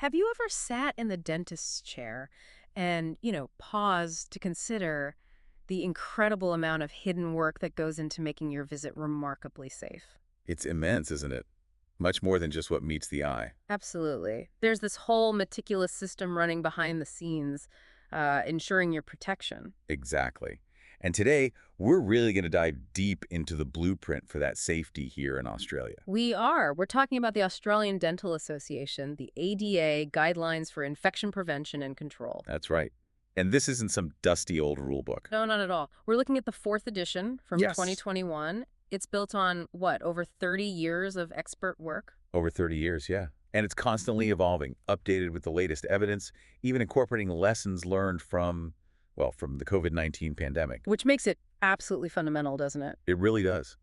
Have you ever sat in the dentist's chair and, paused to consider the incredible amount of hidden work that goes into making your visit remarkably safe? It's immense, isn't it? Much more than just what meets the eye. Absolutely. There's this whole meticulous system running behind the scenes, ensuring your protection. Exactly. And today, we're really going to dive deep into the blueprint for that safety here in Australia. We are. We're talking about the Australian Dental Association, the ADA Guidelines for Infection Prevention and Control. That's right. And this isn't some dusty old rule book. No, not at all. We're looking at the fourth edition from Yes. 2021. It's built on, what, over 30 years of expert work? Over 30 years, yeah. And it's constantly evolving, updated with the latest evidence, even incorporating lessons learned from, well, from the COVID-19 pandemic. Which makes it absolutely fundamental, doesn't it? It really does.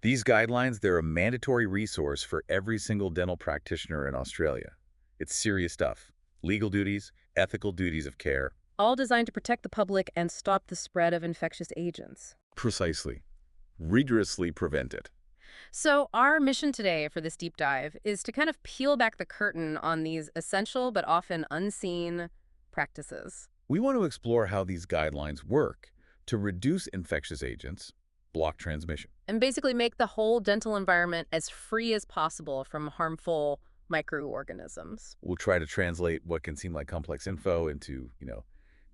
These guidelines, they're a mandatory resource for every single dental practitioner in Australia. It's serious stuff. Legal duties, ethical duties of care. All designed to protect the public and stop the spread of infectious agents. Precisely. Rigorously prevent it. So our mission today for this deep dive is to kind of peel back the curtain on these essential but often unseen practices. We want to explore how these guidelines work to reduce infectious agents, block transmission. And basically make the whole dental environment as free as possible from harmful microorganisms. We'll try to translate what can seem like complex info into,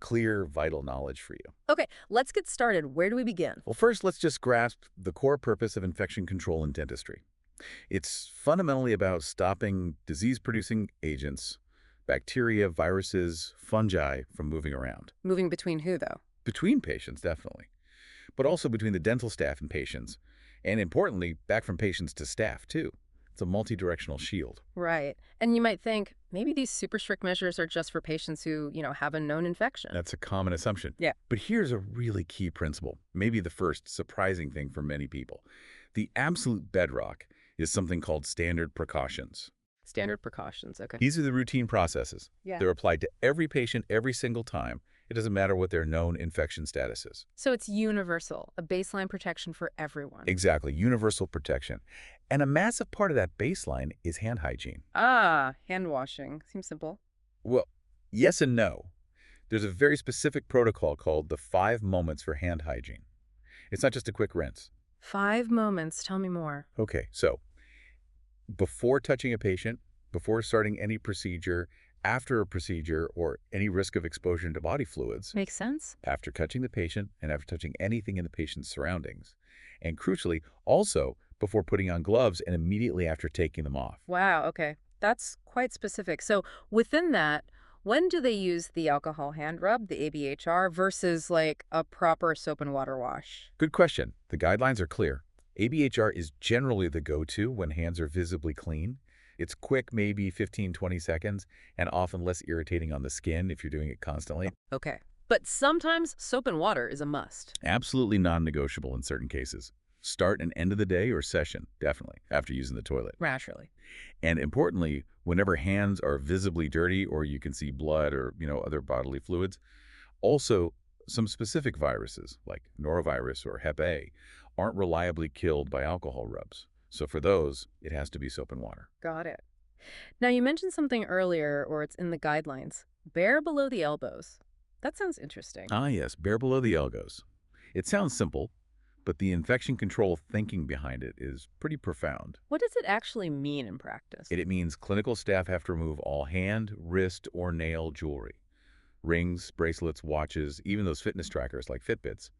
clear, vital knowledge for you. Okay, let's get started. Where do we begin? Well, first, let's just grasp the core purpose of infection control in dentistry. It's fundamentally about stopping disease-producing agents, bacteria, viruses, fungi from moving around. Moving between who, though? Between patients, definitely, but also between the dental staff and patients, and importantly, back from patients to staff, too. It's a multi-directional shield. Right. And you might think, maybe these super strict measures are just for patients who, have a known infection. That's a common assumption. Yeah. But here's a really key principle, maybe the first surprising thing for many people. The absolute bedrock is something called standard precautions. Standard precautions, okay. These are the routine processes. Yeah. They're applied to every patient every single time. It doesn't matter what their known infection status is. So it's universal, a baseline protection for everyone. Exactly, universal protection. And a massive part of that baseline is hand hygiene. Ah, hand washing. Seems simple. Well, yes and no. There's a very specific protocol called the 5 moments for hand hygiene. It's not just a quick rinse. 5 moments. Tell me more. Okay, so before touching a patient, before starting any procedure, after a procedure, or any risk of exposure to body fluids, Makes sense? after touching the patient and after touching anything in the patient's surroundings, and crucially, also before putting on gloves and immediately after taking them off. Wow, okay. That's quite specific. So within that, when do they use the alcohol hand rub, the ABHR, versus like a proper soap and water wash? Good question. The guidelines are clear. ABHR is generally the go-to when hands are visibly clean. It's quick, maybe 15-20 seconds, and often less irritating on the skin if you're doing it constantly. Okay. But sometimes soap and water is a must. Absolutely non-negotiable in certain cases. Start and end of the day or session, definitely, after using the toilet. Naturally. And importantly, whenever hands are visibly dirty or you can see blood or, other bodily fluids, also some specific viruses like norovirus or Hep A aren't reliably killed by alcohol rubs. So for those, it has to be soap and water. Got it. Now, you mentioned something earlier, or it's in the guidelines. Bare below the elbows. That sounds interesting. Ah, yes, bare below the elbows. It sounds simple, but the infection control thinking behind it is pretty profound. What does it actually mean in practice? It means clinical staff have to remove all hand, wrist, or nail jewelry. Rings, bracelets, watches, even those fitness trackers like Fitbits,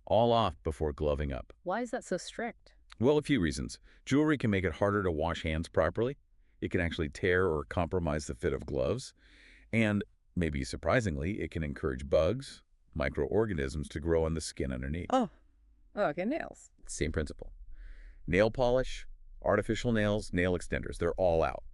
all off before gloving up. Why is that so strict? Well, a few reasons. Jewelry can make it harder to wash hands properly. It can actually tear or compromise the fit of gloves. And, maybe surprisingly, it can encourage bugs, microorganisms to grow on the skin underneath. Oh, okay, nails. Same principle. Nail polish, artificial nails, nail extenders, they're all out.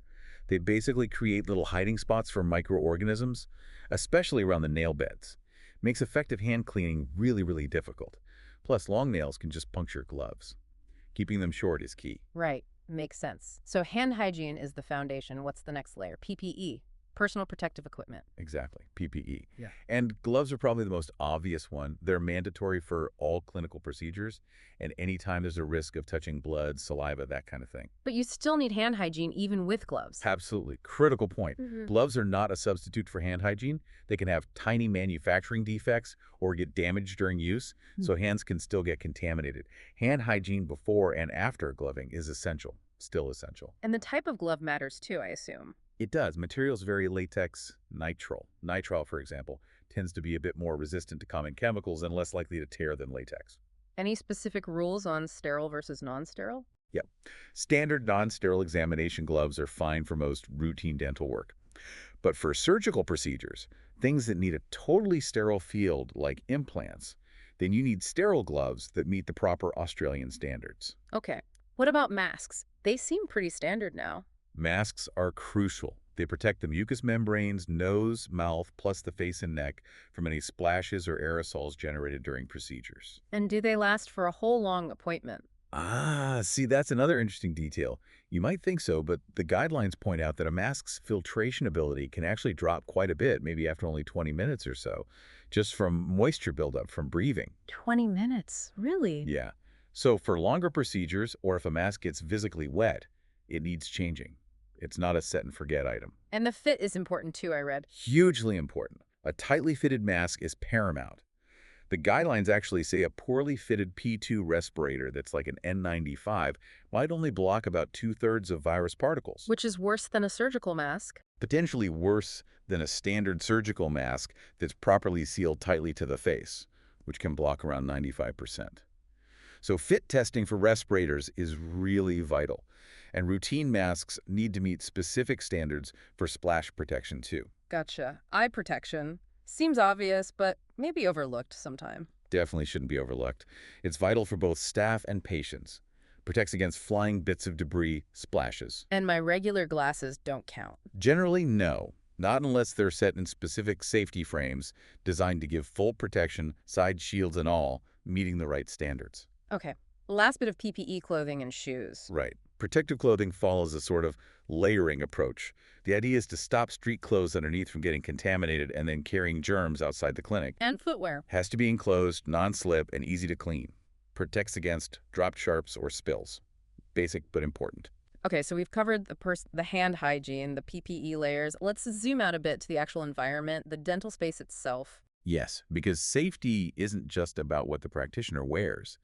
They basically create little hiding spots for microorganisms, especially around the nail beds. Makes effective hand cleaning really, really difficult. Plus, long nails can just puncture gloves. Keeping them short is key. Right. Makes sense. So hand hygiene is the foundation. What's the next layer? PPE. personal protective equipment. Exactly, PPE. Yeah. And gloves are probably the most obvious one. They're mandatory for all clinical procedures, and anytime there's a risk of touching blood, saliva, that kind of thing. But you still need hand hygiene even with gloves. Absolutely. Critical point. Hmm. Gloves are not a substitute for hand hygiene. They can have tiny manufacturing defects or get damaged during use, so hands can still get contaminated. Hand hygiene before and after gloving is essential, still essential. And the type of glove matters too, I assume. It does. Materials vary latex, nitrile. Nitrile, for example, tends to be a bit more resistant to common chemicals and less likely to tear than latex. Any specific rules on sterile versus non-sterile? Yep. Standard non-sterile examination gloves are fine for most routine dental work. But for surgical procedures, things that need a totally sterile field like implants, then you need sterile gloves that meet the proper Australian standards. Okay. What about masks? They seem pretty standard now. Masks are crucial. They protect the mucous membranes, nose, mouth, plus the face and neck from any splashes or aerosols generated during procedures. And do they last for a whole long appointment? Ah, see, that's another interesting detail. You might think so, but the guidelines point out that a mask's filtration ability can actually drop quite a bit, maybe after only 20 minutes or so, just from moisture buildup from breathing. 20 minutes. Really? Yeah. So for longer procedures, or if a mask gets physically wet, it needs changing. It's not a set and forget item. And the fit is important too, I read. Hugely important. A tightly fitted mask is paramount. The guidelines actually say a poorly fitted P2 respirator that's like an N95 might only block about 2/3 of virus particles. Which is worse than a surgical mask. Potentially worse than a standard surgical mask that's properly sealed tightly to the face, which can block around 95%. So fit testing for respirators is really vital, and routine masks need to meet specific standards for splash protection too. Gotcha. Eye protection. Seems obvious, but maybe overlooked sometime. Definitely shouldn't be overlooked. It's vital for both staff and patients. Protects against flying bits of debris, splashes. And my regular glasses don't count. Generally, no. Not unless they're set in specific safety frames designed to give full protection, side shields and all, meeting the right standards. Okay. Last bit of PPE clothing and shoes. Right. Protective clothing follows a sort of layering approach. The idea is to stop street clothes underneath from getting contaminated and then carrying germs outside the clinic. And footwear. Has to be enclosed, non-slip, and easy to clean. Protects against dropped sharps or spills. Basic but important. Okay, so we've covered the hand hygiene, the PPE layers. Let's zoom out a bit to the actual environment, the dental space itself. Yes, because safety isn't just about what the practitioner wears.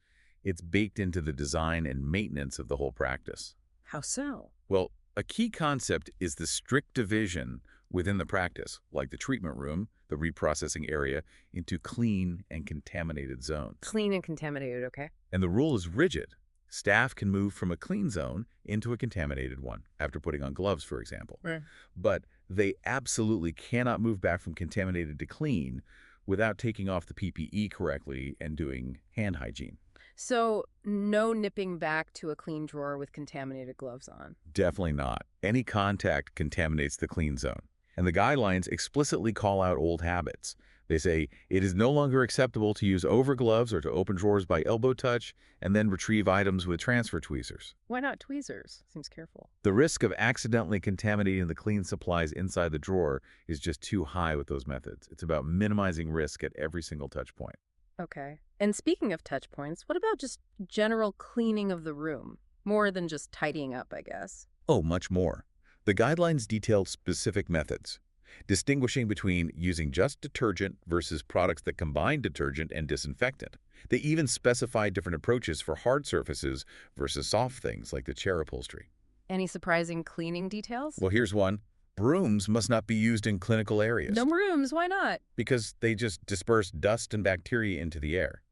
It's baked into the design and maintenance of the whole practice. How so? Well, a key concept is the strict division within the practice, like the treatment room, the reprocessing area, into clean and contaminated zones. Clean and contaminated, okay? And the rule is rigid. Staff can move from a clean zone into a contaminated one after putting on gloves, for example. Right. But they absolutely cannot move back from contaminated to clean without taking off the PPE correctly and doing hand hygiene. So no nipping back to a clean drawer with contaminated gloves on. Definitely not. Any contact contaminates the clean zone. And the guidelines explicitly call out old habits. They say it is no longer acceptable to use overgloves or to open drawers by elbow touch and then retrieve items with transfer tweezers. Why not tweezers? Seems careful. The risk of accidentally contaminating the clean supplies inside the drawer is just too high with those methods. It's about minimizing risk at every single touch point. Okay. And speaking of touch points, what about just general cleaning of the room? More than just tidying up, I guess. Oh, much more. The guidelines detail specific methods, distinguishing between using just detergent versus products that combine detergent and disinfectant. They even specify different approaches for hard surfaces versus soft things like the chair upholstery. Any surprising cleaning details? Well, here's one. Brooms must not be used in clinical areas. No rooms, why not? Because they just disperse dust and bacteria into the air.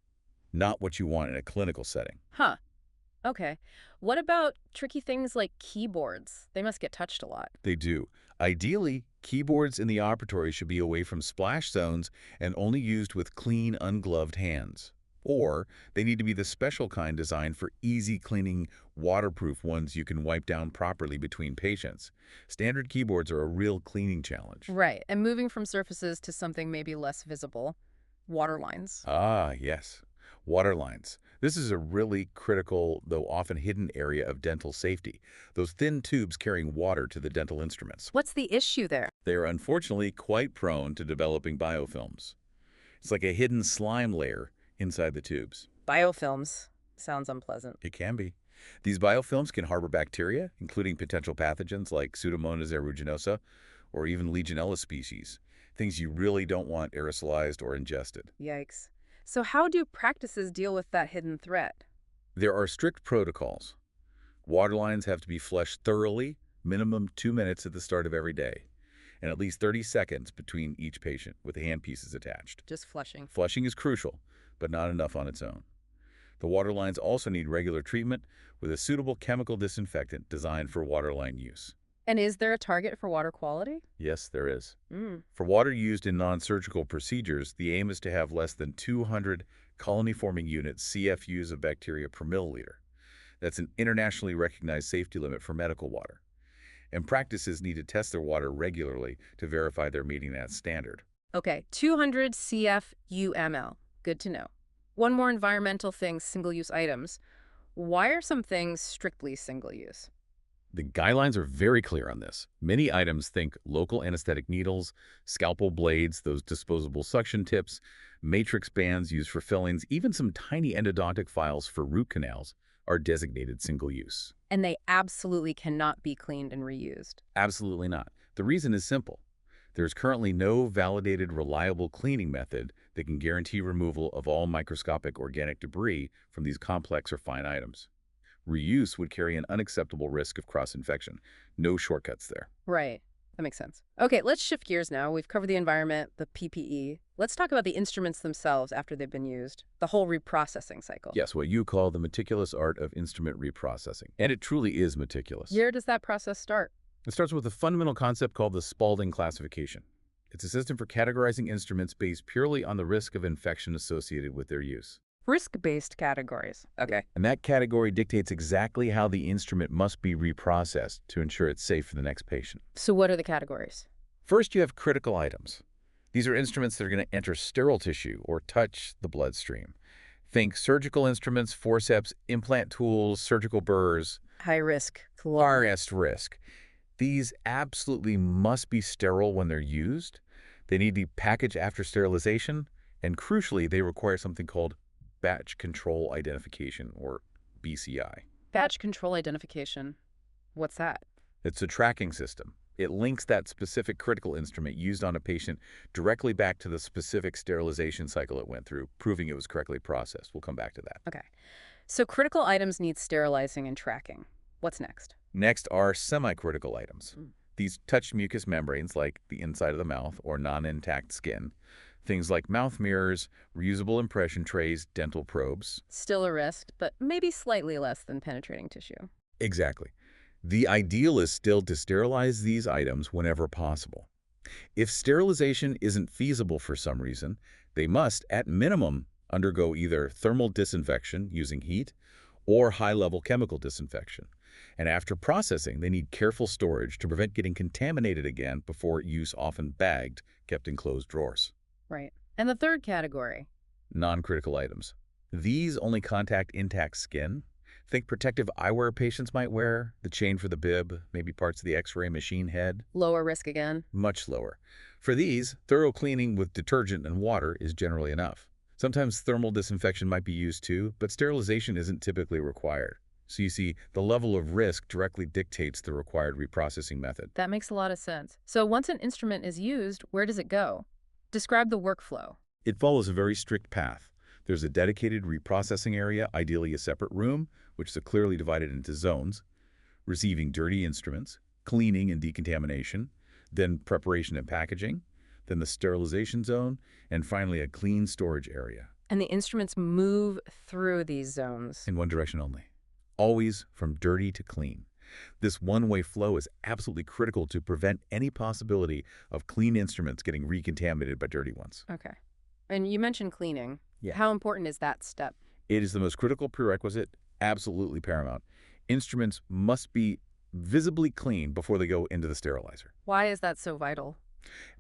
Not what you want in a clinical setting. Huh. Okay. What about tricky things like keyboards? They must get touched a lot. They do. Ideally, keyboards in the operatory should be away from splash zones and only used with clean, ungloved hands. Or they need to be the special kind designed for easy cleaning, waterproof ones you can wipe down properly between patients. Standard keyboards are a real cleaning challenge. Right. And moving from surfaces to something maybe less visible. Water lines. Ah, yes. Water lines. This is a really critical, though often hidden area of dental safety. Those thin tubes carrying water to the dental instruments. What's the issue there? They are unfortunately quite prone to developing biofilms. It's like a hidden slime layer inside the tubes. Biofilms. Sounds unpleasant. It can be. These biofilms can harbor bacteria, including potential pathogens like Pseudomonas aeruginosa or even Legionella species, things you really don't want aerosolized or ingested. Yikes. So how do practices deal with that hidden threat? There are strict protocols. Water lines have to be flushed thoroughly, minimum 2 minutes at the start of every day, and at least 30 seconds between each patient with the handpieces attached. Just flushing. Flushing is crucial, but not enough on its own. The water lines also need regular treatment with a suitable chemical disinfectant designed for waterline use. And is there a target for water quality? Yes, there is. Mm. For water used in non-surgical procedures, the aim is to have less than 200 colony-forming units CFUs of bacteria per milliliter. That's an internationally recognized safety limit for medical water. And practices need to test their water regularly to verify they're meeting that standard. Okay, 200 CFU/ml. Good to know. One more environmental thing, single-use items. Why are some things strictly single-use? The guidelines are very clear on this. Many items, think local anesthetic needles, scalpel blades, those disposable suction tips, matrix bands used for fillings, even some tiny endodontic files for root canals, are designated single-use. And they absolutely cannot be cleaned and reused. Absolutely not. The reason is simple. There's currently no validated, reliable cleaning method that can guarantee removal of all microscopic organic debris from these complex or fine items. Reuse would carry an unacceptable risk of cross-infection. No shortcuts there. Right. That makes sense. Okay, let's shift gears now. We've covered the environment, the PPE. Let's talk about the instruments themselves after they've been used, the whole reprocessing cycle. Yes, what you call the meticulous art of instrument reprocessing. And it truly is meticulous. Where does that process start? It starts with a fundamental concept called the Spalding classification. It's a system for categorizing instruments based purely on the risk of infection associated with their use. Risk-based categories. Okay. And that category dictates exactly how the instrument must be reprocessed to ensure it's safe for the next patient. So what are the categories? First, you have critical items. These are instruments that are going to enter sterile tissue or touch the bloodstream. Think surgical instruments, forceps, implant tools, surgical burrs. High risk. Highest risk. These absolutely must be sterile when they're used. They need to be packaged after sterilization. And crucially, they require something called batch control identification, or BCI. Batch control identification. What's that? It's a tracking system. It links that specific critical instrument used on a patient directly back to the specific sterilization cycle it went through, proving it was correctly processed. We'll come back to that. Okay. So critical items need sterilizing and tracking. What's next? Next are semi-critical items. Mm. These touch mucous membranes like the inside of the mouth or non-intact skin. Things like mouth mirrors, reusable impression trays, dental probes. Still a risk, but maybe slightly less than penetrating tissue. Exactly. The ideal is still to sterilize these items whenever possible. If sterilization isn't feasible for some reason, they must, at minimum, undergo either thermal disinfection using heat or high-level chemical disinfection. And after processing, they need careful storage to prevent getting contaminated again before use, often bagged, kept in closed drawers. Right. And the third category? Non-critical items. These only contact intact skin. Think protective eyewear patients might wear, the chain for the bib, maybe parts of the x-ray machine head. Lower risk again? Much lower. For these, thorough cleaning with detergent and water is generally enough. Sometimes thermal disinfection might be used too, but sterilization isn't typically required. So you see, the level of risk directly dictates the required reprocessing method. That makes a lot of sense. So once an instrument is used, where does it go? Describe the workflow. It follows a very strict path. There's a dedicated reprocessing area, ideally a separate room, which is clearly divided into zones, receiving dirty instruments, cleaning and decontamination, then preparation and packaging, then the sterilization zone, and finally a clean storage area. And the instruments move through these zones. In one direction only. Always from dirty to clean. This one-way flow is absolutely critical to prevent any possibility of clean instruments getting recontaminated by dirty ones. Okay. And you mentioned cleaning. Yeah. How important is that step? It is the most critical prerequisite, absolutely paramount. Instruments must be visibly clean before they go into the sterilizer. Why is that so vital?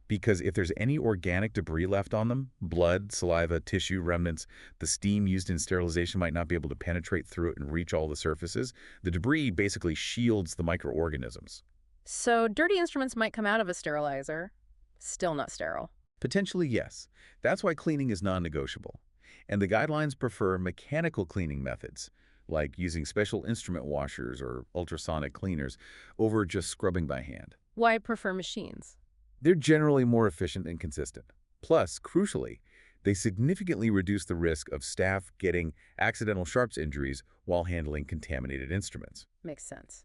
because if there's any organic debris left on them, blood, saliva, tissue remnants, the steam used in sterilization might not be able to penetrate through it and reach all the surfaces. The debris basically shields the microorganisms. So dirty instruments might come out of a sterilizer, still not sterile. Potentially, yes. That's why cleaning is non-negotiable. And the guidelines prefer mechanical cleaning methods, like using special instrument washers or ultrasonic cleaners, over just scrubbing by hand. Why prefer machines? They're generally more efficient and consistent. Plus, crucially, they significantly reduce the risk of staff getting accidental sharps injuries while handling contaminated instruments. Makes sense.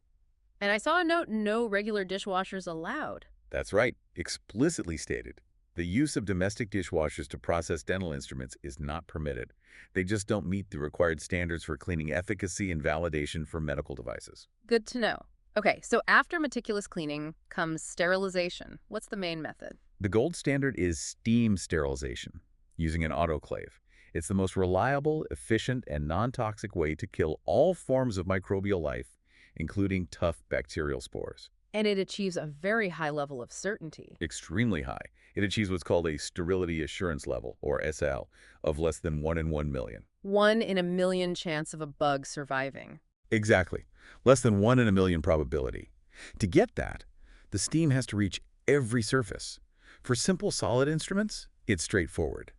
And I saw a note, no regular dishwashers allowed. That's right, explicitly stated. The use of domestic dishwashers to process dental instruments is not permitted. They just don't meet the required standards for cleaning efficacy and validation for medical devices. Good to know. Okay, so after meticulous cleaning comes sterilization. What's the main method? The gold standard is steam sterilization, using an autoclave. It's the most reliable, efficient, and non-toxic way to kill all forms of microbial life, including tough bacterial spores. And it achieves a very high level of certainty. Extremely high. It achieves what's called a sterility assurance level, or SL, of less than 1 in 1 million. 1 in a million chance of a bug surviving. Exactly. Less than 1 in a million probability. To get that, the steam has to reach every surface. For simple solid instruments, it's straightforward.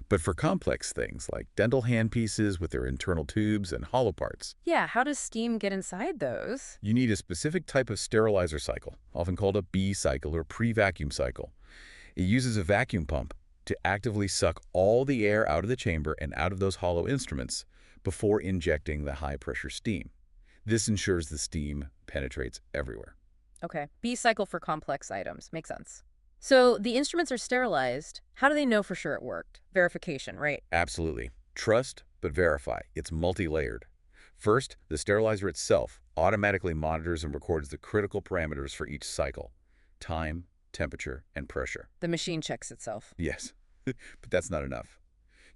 But for complex things like dental handpieces with their internal tubes and hollow parts, Yeah, how does steam get inside those? you need a specific type of sterilizer cycle, often called a B cycle or pre-vacuum cycle. It uses a vacuum pump to actively suck all the air out of the chamber and out of those hollow instruments before injecting the high-pressure steam. This ensures the steam penetrates everywhere. Okay, B cycle for complex items. Makes sense. So the instruments are sterilized. How do they know for sure it worked? Verification, right? Absolutely. Trust, but verify. It's multi-layered. First, the sterilizer itself automatically monitors and records the critical parameters for each cycle: time, temperature, and pressure. The machine checks itself. Yes, but that's not enough.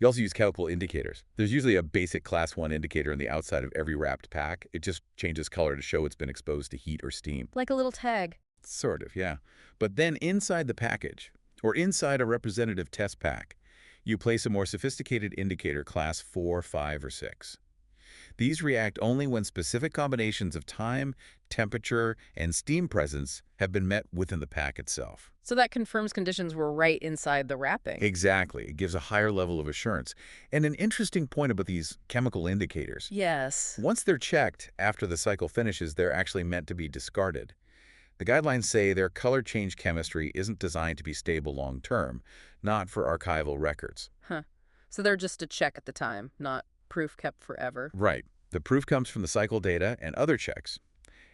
You also use chemical indicators. There's usually a basic Class 1 indicator on the outside of every wrapped pack. It just changes color to show it's been exposed to heat or steam. Like a little tag. Sort of, yeah. But then inside the package, or inside a representative test pack, you place a more sophisticated indicator Class 4, 5, or 6. These react only when specific combinations of time, temperature, and steam presence have been met within the pack itself. So that confirms conditions were right inside the wrapping. Exactly. It gives a higher level of assurance. And an interesting point about these chemical indicators. Yes. Once they're checked after the cycle finishes, they're actually meant to be discarded. The guidelines say their color change chemistry isn't designed to be stable long-term, not for archival records. Huh. So they're just a check at the time, not proof kept forever. Right. The proof comes from the cycle data and other checks.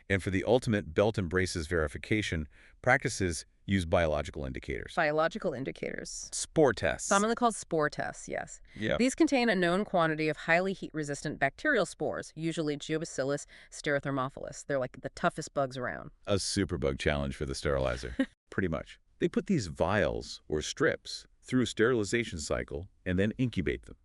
And for the ultimate belt and braces verification, practices use biological indicators. Biological indicators. Spore tests. Commonly called spore tests, yes. Yeah. These contain a known quantity of highly heat-resistant bacterial spores, usually Geobacillus sterothermophilus. They're like the toughest bugs around. A superbug challenge for the sterilizer. Pretty much. They put these vials, or strips, through a sterilization cycle and then incubate them.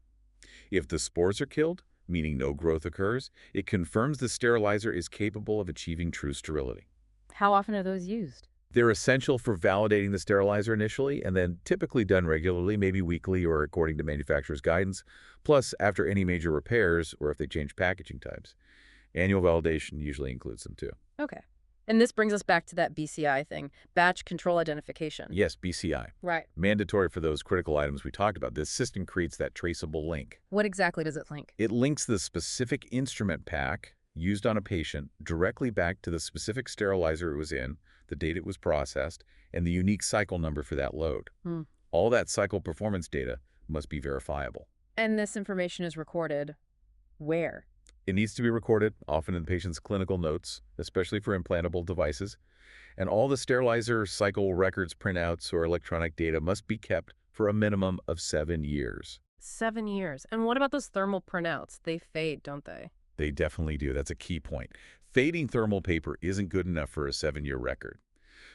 If the spores are killed, meaning no growth occurs, it confirms the sterilizer is capable of achieving true sterility. How often are those used? They're essential for validating the sterilizer initially, and then typically done regularly, maybe weekly or according to manufacturer's guidance, plus after any major repairs or if they change packaging types. Annual validation usually includes them too. Okay. And this brings us back to that BCI thing, batch control identification. Yes, BCI. Right. Mandatory for those critical items we talked about. This system creates that traceable link. What exactly does it link? It links the specific instrument pack used on a patient directly back to the specific sterilizer it was in, the date it was processed, and the unique cycle number for that load. All that cycle performance data must be verifiable. And this information is recorded where? It needs to be recorded, often in the patient's clinical notes, especially for implantable devices. And all the sterilizer cycle records, printouts, or electronic data must be kept for a minimum of 7 years. 7 years. And what about those thermal printouts? They fade, don't they? They definitely do. That's a key point. Fading thermal paper isn't good enough for a 7-year record.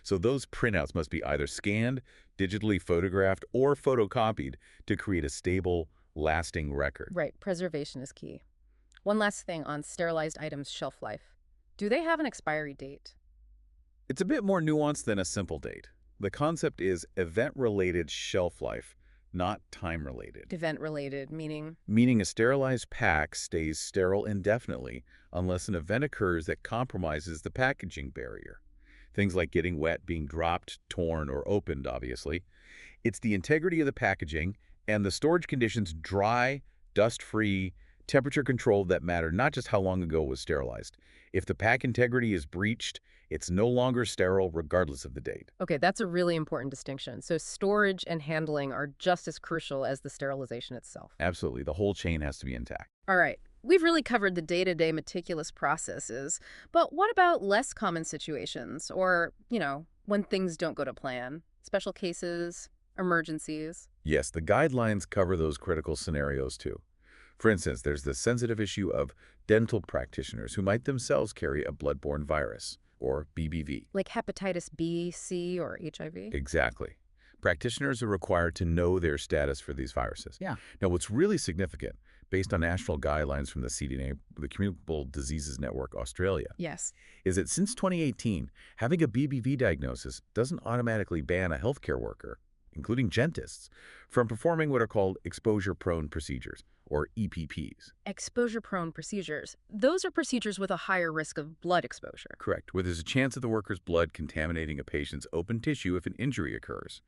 So those printouts must be either scanned, digitally photographed, or photocopied to create a stable, lasting record. Right. Preservation is key. One last thing on sterilized items' shelf life. Do they have an expiry date? It's a bit more nuanced than a simple date. The concept is event-related shelf life, not time-related. Event-related, meaning? Meaning a sterilized pack stays sterile indefinitely unless an event occurs that compromises the packaging barrier. Things like getting wet, being dropped, torn, or opened, obviously. It's the integrity of the packaging and the storage conditions dry, dust-free, temperature-controlled that matter, not just how long ago it was sterilized. If the pack integrity is breached, it's no longer sterile regardless of the date. Okay, that's a really important distinction. So storage and handling are just as crucial as the sterilization itself. Absolutely. The whole chain has to be intact. All right. We've really covered the day-to-day meticulous processes, but what about less common situations or, when things don't go to plan? Special cases, emergencies? Yes, the guidelines cover those critical scenarios too. For instance, there's the sensitive issue of dental practitioners who might themselves carry a bloodborne virus, or BBV. Like hepatitis B, C, or HIV? Exactly. Practitioners are required to know their status for these viruses. Yeah. Now, what's really significant, based on national guidelines from the CDNA, the Communicable Diseases Network Australia, Yes. is that since 2018, having a BBV diagnosis doesn't automatically ban a healthcare worker, including dentists, from performing what are called exposure-prone procedures, or EPPs. Exposure-prone procedures. Those are procedures with a higher risk of blood exposure. Correct, where there's a chance of the worker's blood contaminating a patient's open tissue if an injury occurs.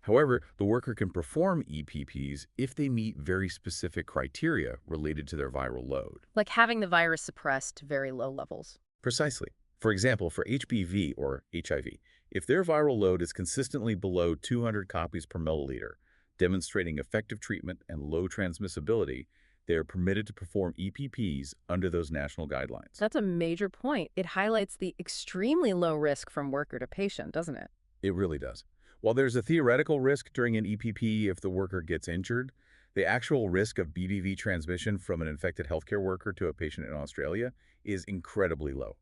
However, the worker can perform EPPs if they meet very specific criteria related to their viral load. Like having the virus suppressed to very low levels. Precisely. For example, for HBV or HIV, if their viral load is consistently below 200 copies per milliliter, demonstrating effective treatment and low transmissibility, they are permitted to perform EPPs under those national guidelines. That's a major point. It highlights the extremely low risk from worker to patient, doesn't it? It really does. While there's a theoretical risk during an EPP if the worker gets injured, the actual risk of BBV transmission from an infected healthcare worker to a patient in Australia is incredibly low,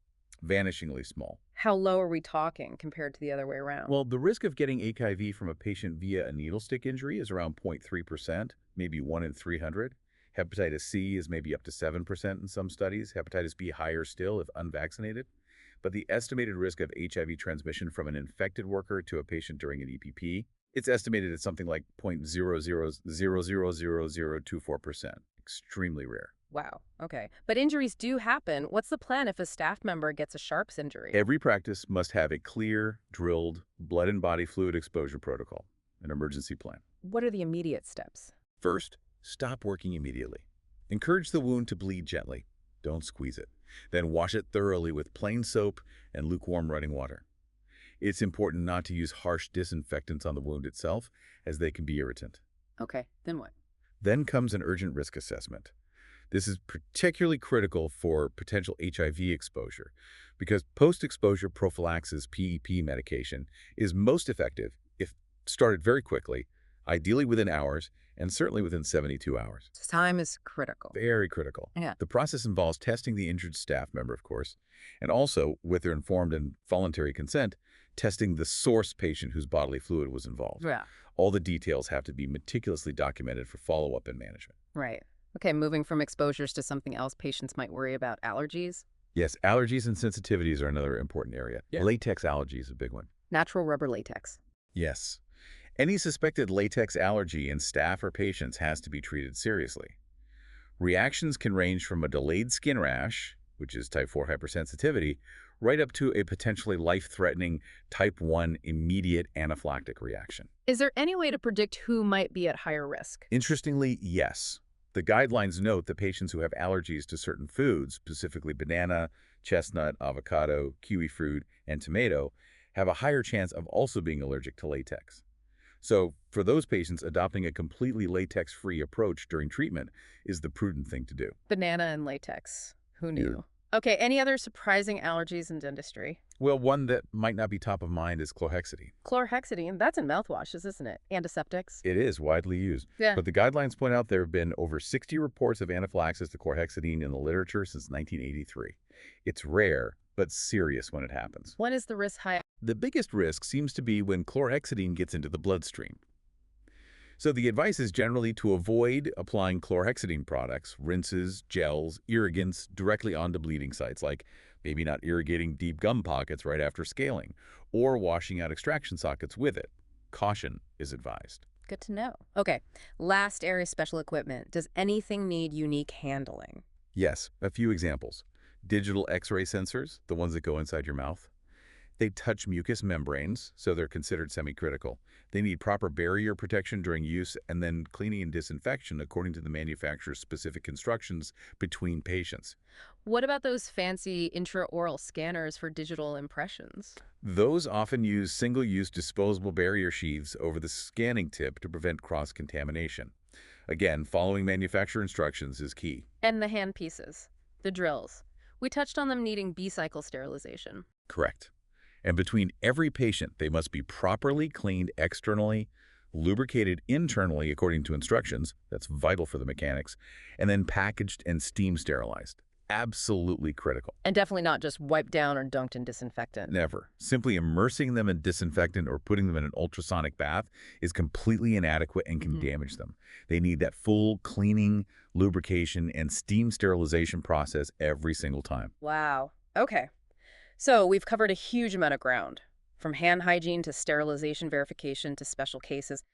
vanishingly small. How low are we talking compared to the other way around? Well, the risk of getting HIV from a patient via a needle stick injury is around 0.3%, maybe 1 in 300. Hepatitis C is maybe up to 7% in some studies. Hepatitis B higher still if unvaccinated. But the estimated risk of HIV transmission from an infected worker to a patient during an EPP, it's estimated at something like 0.0000024%. Extremely rare. Wow. Okay. But injuries do happen. What's the plan if a staff member gets a sharps injury? Every practice must have a clear, drilled, blood and body fluid exposure protocol, an emergency plan. What are the immediate steps? First, stop working immediately. Encourage the wound to bleed gently. Don't squeeze it. Then wash it thoroughly with plain soap and lukewarm running water. It's important not to use harsh disinfectants on the wound itself, as they can be irritant. Okay. Then what? Then comes an urgent risk assessment. This is particularly critical for potential HIV exposure because post-exposure prophylaxis PEP medication is most effective if started very quickly, ideally within hours, and certainly within 72 hours. Time is critical. Very critical. Yeah. The process involves testing the injured staff member, of course, and also, with their informed and voluntary consent, testing the source patient whose bodily fluid was involved. Yeah. All the details have to be meticulously documented for follow-up and management. Right. Okay, moving from exposures to something else patients might worry about, allergies. Yes, allergies and sensitivities are another important area. Yeah. Latex allergy is a big one. Natural rubber latex. Yes. Any suspected latex allergy in staff or patients has to be treated seriously. Reactions can range from a delayed skin rash, which is type 4 hypersensitivity, right up to a potentially life-threatening type 1 immediate anaphylactic reaction. Is there any way to predict who might be at higher risk? Interestingly, yes. The guidelines note that patients who have allergies to certain foods, specifically banana, chestnut, avocado, kiwi fruit, and tomato, have a higher chance of also being allergic to latex. So, for those patients, adopting a completely latex-free approach during treatment is the prudent thing to do. Banana and latex. Who knew? Okay, any other surprising allergies in dentistry? Well, one that might not be top of mind is chlorhexidine. Chlorhexidine, that's in mouthwashes, isn't it? Antiseptics. It is widely used. Yeah. But the guidelines point out there have been over 60 reports of anaphylaxis to chlorhexidine in the literature since 1983. It's rare, but serious when it happens. When is the risk high? The biggest risk seems to be when chlorhexidine gets into the bloodstream. So the advice is generally to avoid applying chlorhexidine products, rinses, gels, irrigants directly onto bleeding sites like maybe not irrigating deep gum pockets right after scaling, or washing out extraction sockets with it. Caution is advised. Good to know. Okay, last area, special equipment. Does anything need unique handling? Yes, a few examples. Digital X-ray sensors, the ones that go inside your mouth. They touch mucous membranes, so they're considered semi-critical. They need proper barrier protection during use and then cleaning and disinfection according to the manufacturer's specific instructions between patients. What about those fancy intraoral scanners for digital impressions? Those often use single-use disposable barrier sheaths over the scanning tip to prevent cross-contamination. Again, following manufacturer instructions is key. And the hand pieces, the drills. We touched on them needing B-cycle sterilization. Correct. And between every patient, they must be properly cleaned externally, lubricated internally according to instructions, that's vital for the mechanics, and then packaged and steam sterilized. Absolutely critical. And definitely not just wiped down or dunked in disinfectant. Never. Simply immersing them in disinfectant or putting them in an ultrasonic bath is completely inadequate and can damage them. They need that full cleaning, lubrication, and steam sterilization process every single time. Wow. Okay. So we've covered a huge amount of ground, from hand hygiene to sterilization verification to special cases.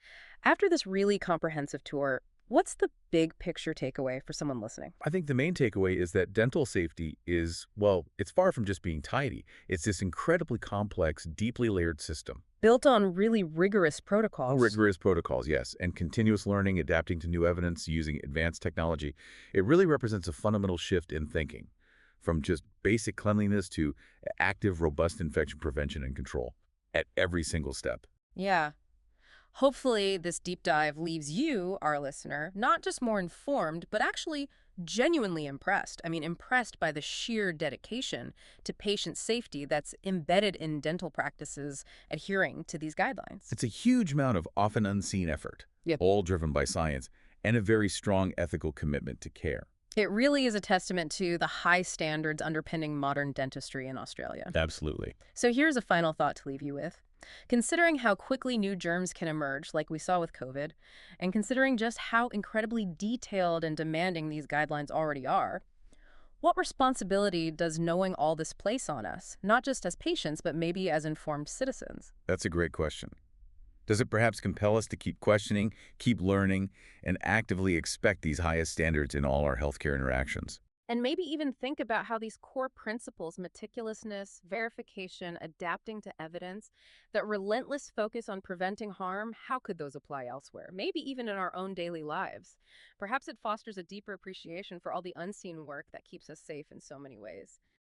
After this really comprehensive tour, what's the big picture takeaway for someone listening? I think the main takeaway is that dental safety is, well, it's far from just being tidy. It's this incredibly complex, deeply layered system. Built on really rigorous protocols. Rigorous protocols, yes, and continuous learning, adapting to new evidence, using advanced technology. It really represents a fundamental shift in thinking, from just basic cleanliness to active, robust infection prevention and control at every single step. Yeah. Hopefully, this deep dive leaves you, our listener, not just more informed, but actually genuinely impressed. I mean, impressed by the sheer dedication to patient safety that's embedded in dental practices adhering to these guidelines. It's a huge amount of often unseen effort, Yep. all driven by science, and a very strong ethical commitment to care. It really is a testament to the high standards underpinning modern dentistry in Australia. Absolutely. So here's a final thought to leave you with. Considering how quickly new germs can emerge, like we saw with COVID, and considering just how incredibly detailed and demanding these guidelines already are, what responsibility does knowing all this place on us, not just as patients, but maybe as informed citizens? That's a great question. Does it perhaps compel us to keep questioning, keep learning, and actively expect these highest standards in all our healthcare interactions? And maybe even think about how these core principles, meticulousness, verification, adapting to evidence, that relentless focus on preventing harm, how could those apply elsewhere? Maybe even in our own daily lives. Perhaps it fosters a deeper appreciation for all the unseen work that keeps us safe in so many ways.